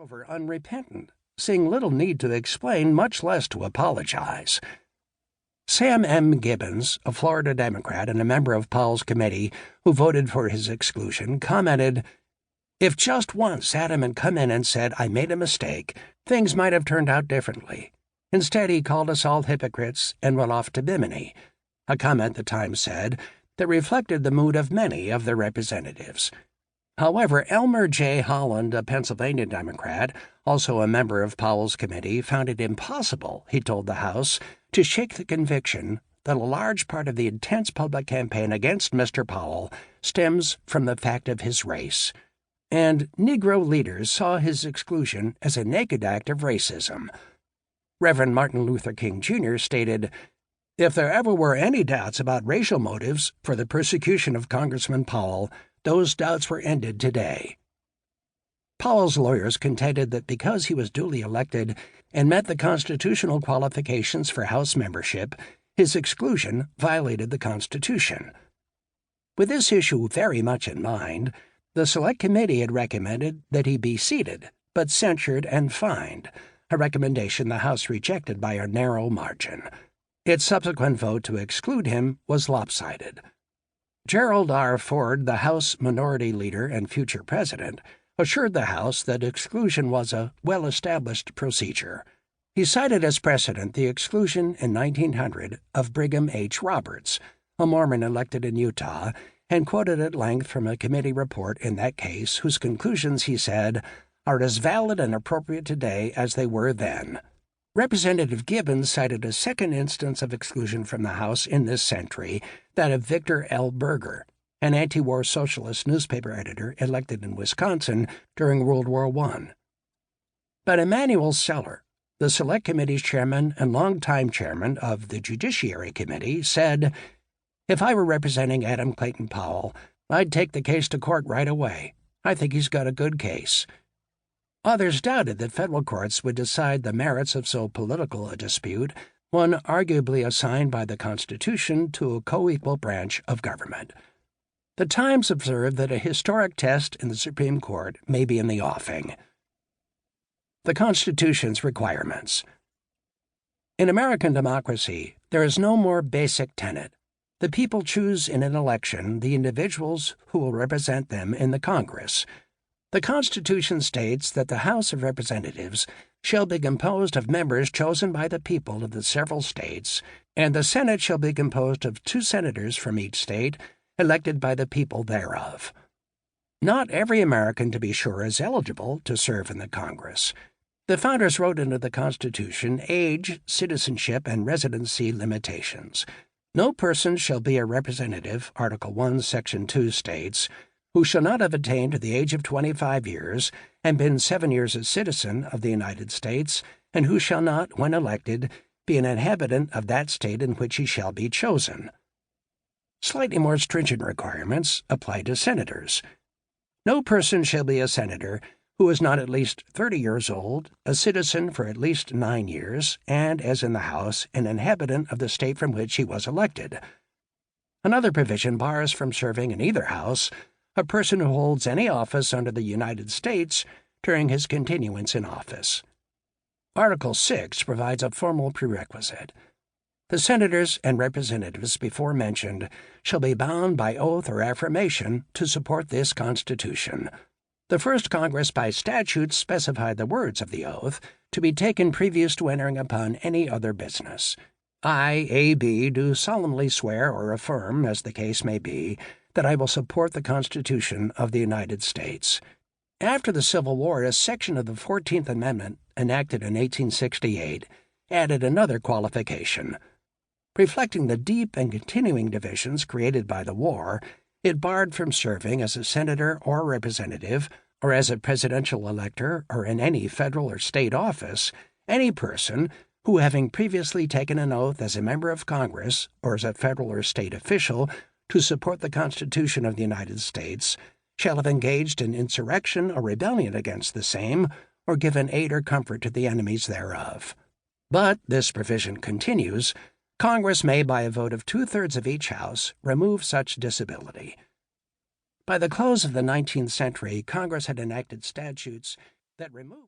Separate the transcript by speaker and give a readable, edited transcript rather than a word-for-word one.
Speaker 1: moreover unrepentant, seeing little need to explain, much less to apologize. Sam M. Gibbons, a Florida Democrat and a member of Powell's committee who voted for his exclusion, commented, "If just once Adam had come in and said, 'I made a mistake,' things might have turned out differently. Instead, he called us all hypocrites and went off to Bimini," a comment, the Times said, that reflected the mood of many of their representatives. However, Elmer J. Holland, a Pennsylvania Democrat, also a member of Powell's committee, found it impossible, he told the House, to shake the conviction that a large part of the intense public campaign against Mr. Powell stems from the fact of his race, and Negro leaders saw his exclusion as a naked act of racism. Reverend Martin Luther King Jr. stated, "If there ever were any doubts about racial motives for the persecution of Congressman Powell, those doubts were ended today." Powell's lawyers contended that because he was duly elected and met the constitutional qualifications for House membership, his exclusion violated the Constitution. With this issue very much in mind, the Select Committee had recommended that he be seated, but censured and fined, a recommendation the House rejected by a narrow margin. Its subsequent vote to exclude him was lopsided. Gerald R. Ford, the House Minority Leader and future president, assured the House that exclusion was a well-established procedure. He cited as precedent the exclusion in 1900 of Brigham H. Roberts, a Mormon elected in Utah, and quoted at length from a committee report in that case whose conclusions, he said, are as valid and appropriate today as they were then. Representative Gibbons cited a second instance of exclusion from the House in this century, that of Victor L. Berger, an anti-war socialist newspaper editor elected in Wisconsin during World War I. But Emanuel Seller, the Select Committee's chairman and longtime chairman of the Judiciary Committee, said, "If I were representing Adam Clayton Powell, I'd take the case to court right away. I think he's got a good case." Others doubted that federal courts would decide the merits of so political a dispute, one arguably assigned by the Constitution to a co-equal branch of government. The Times observed that a historic test in the Supreme Court may be in the offing. The Constitution's requirements. In American democracy, there is no more basic tenet. The people choose in an election the individuals who will represent them in the Congress. The Constitution states that the House of Representatives shall be composed of members chosen by the people of the several states, and the Senate shall be composed of 2 senators from each state, elected by the people thereof. Not every American, to be sure, is eligible to serve in the Congress. The founders wrote into the Constitution age, citizenship, and residency limitations. No person shall be a representative, Article 1, Section 2 states, who shall not have attained to the age of 25 years and been 7 years a citizen of the United States, and who shall not, when elected, be an inhabitant of that state in which he shall be chosen. Slightly more stringent requirements apply to senators. No person shall be a senator who is not at least 30 years old, a citizen for at least 9 years, and, as in the House, an inhabitant of the state from which he was elected. Another provision bars from serving in either House a person who holds any office under the United States during his continuance in office. Article 6 provides a formal prerequisite. The senators and representatives before mentioned shall be bound by oath or affirmation to support this Constitution. The first Congress by statute specified the words of the oath to be taken previous to entering upon any other business. I, A.B., do solemnly swear or affirm, as the case may be, that I will support the Constitution of the United States. After the Civil War, a section of the 14th Amendment, enacted in 1868, added another qualification. Reflecting the deep and continuing divisions created by the war, it barred from serving as a senator or representative, or as a presidential elector, or in any federal or state office, any person who, having previously taken an oath as a member of Congress or as a federal or state official to support the Constitution of the United States, shall have engaged in insurrection or rebellion against the same, or given aid or comfort to the enemies thereof. But, this provision continues, Congress may, by a vote of 2/3 of each House, remove such disability. By the close of the 19th century, Congress had enacted statutes that removed